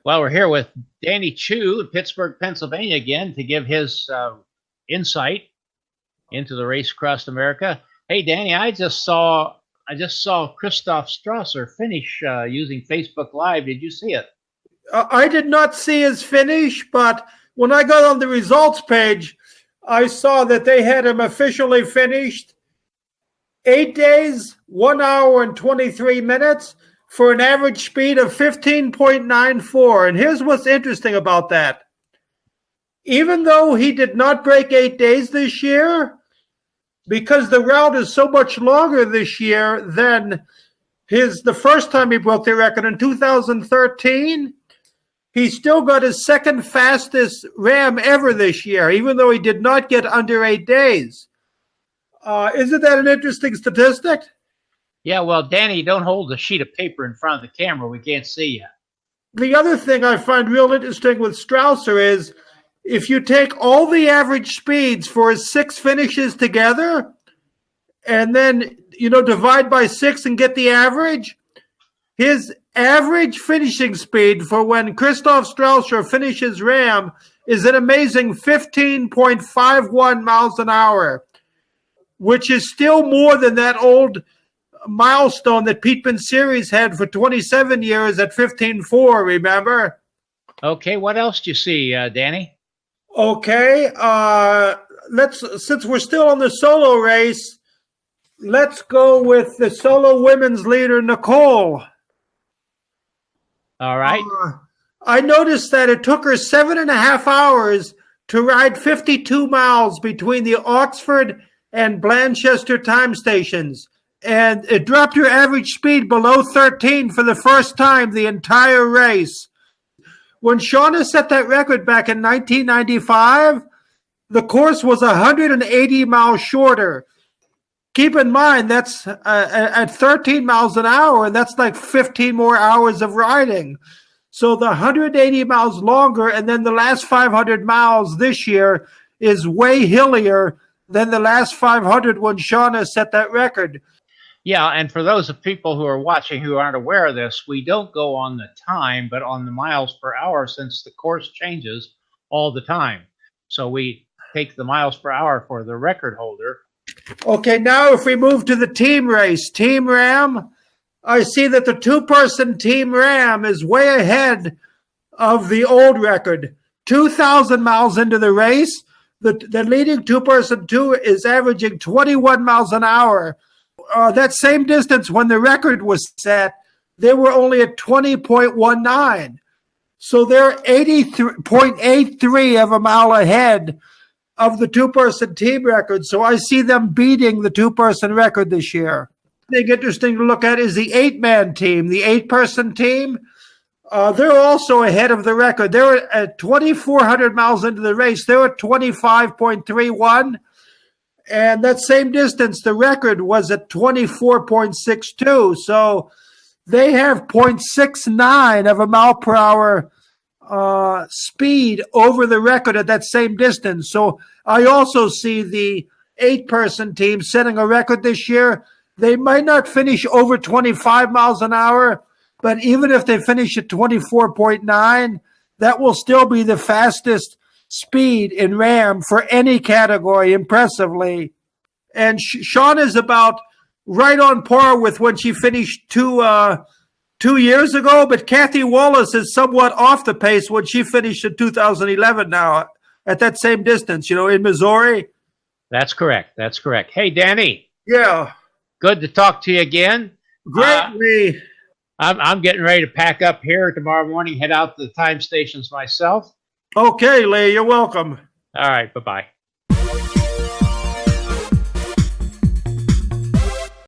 Well, we're here with Danny Chu in Pittsburgh, Pennsylvania again to give his insight into the race across America. Hey, Danny, I just saw Christoph Strasser finish using Facebook Live. Did you see it? I did not see his finish, but when I got on the results page, I saw that they had him officially finished 8 days, 1 hour and 23 minutes for an average speed of 15.94. And here's what's interesting about that. Even though he did not break 8 days this year, because the route is so much longer this year than the first time he broke the record in 2013, he still got his second fastest RAAM ever this year, even though he did not get under 8 days. Isn't that an interesting statistic? Yeah, well, Danny, don't hold a sheet of paper in front of the camera. We can't see you. The other thing I find real interesting with Strasser is if you take all the average speeds for his 6 finishes together and then, divide by 6 and get the average, his average finishing speed for when Christoph Strasser finishes RAAM is an amazing 15.51 miles an hour, which is still more than that old milestone that Pete Series had for 27 years at 15.4, remember? Okay, what else do you see, Danny? Okay, since we're still on the solo race, let's go with the solo women's leader, Nicole. All right. I noticed that it took her 7.5 hours to ride 52 miles between the Oxford and Blanchester time stations. And it dropped her average speed below 13 for the first time the entire race. When Shauna set that record back in 1995, the course was 180 miles shorter. Keep in mind, that's at 13 miles an hour, and that's like 15 more hours of riding. So the 180 miles longer, and then the last 500 miles this year is way hillier than the last 500 when Shauna set that record. Yeah, and for those of people who are watching who aren't aware of this, we don't go on the time, but on the miles per hour since the course changes all the time. So we take the miles per hour for the record holder. Okay, now if we move to the team race, Team RAAM, I see that the 2-person Team RAAM is way ahead of the old record. 2,000 miles into the race, the leading 2-person 2 is averaging 21 miles an hour. That same distance when the record was set, they were only at 20.19. So they're 80.83 of a mile ahead of the 2-person team record. So I see them beating the 2-person record this year. The thing interesting to look at is the 8-man team, the 8-person team. They're also ahead of the record. They're at 2,400 miles into the race. They're at 25.31. And that same distance, the record was at 24.62. So they have 0.69 of a mile per hour speed over the record at that same distance. So I also see the 8-person team setting a record this year. They might not finish over 25 miles an hour, but even if they finish at 24.9, that will still be the fastest speed in RAAM for any category, impressively. And Sean is about right on par with when she finished 2 years ago, but Kathy Wallace is somewhat off the pace when she finished in 2011 now at that same distance, in Missouri. That's correct. Hey, Danny. Yeah. Good to talk to you again. Greatly. I'm getting ready to pack up here tomorrow morning, head out to the time stations myself. Okay, Lee, you're welcome. All right, bye-bye.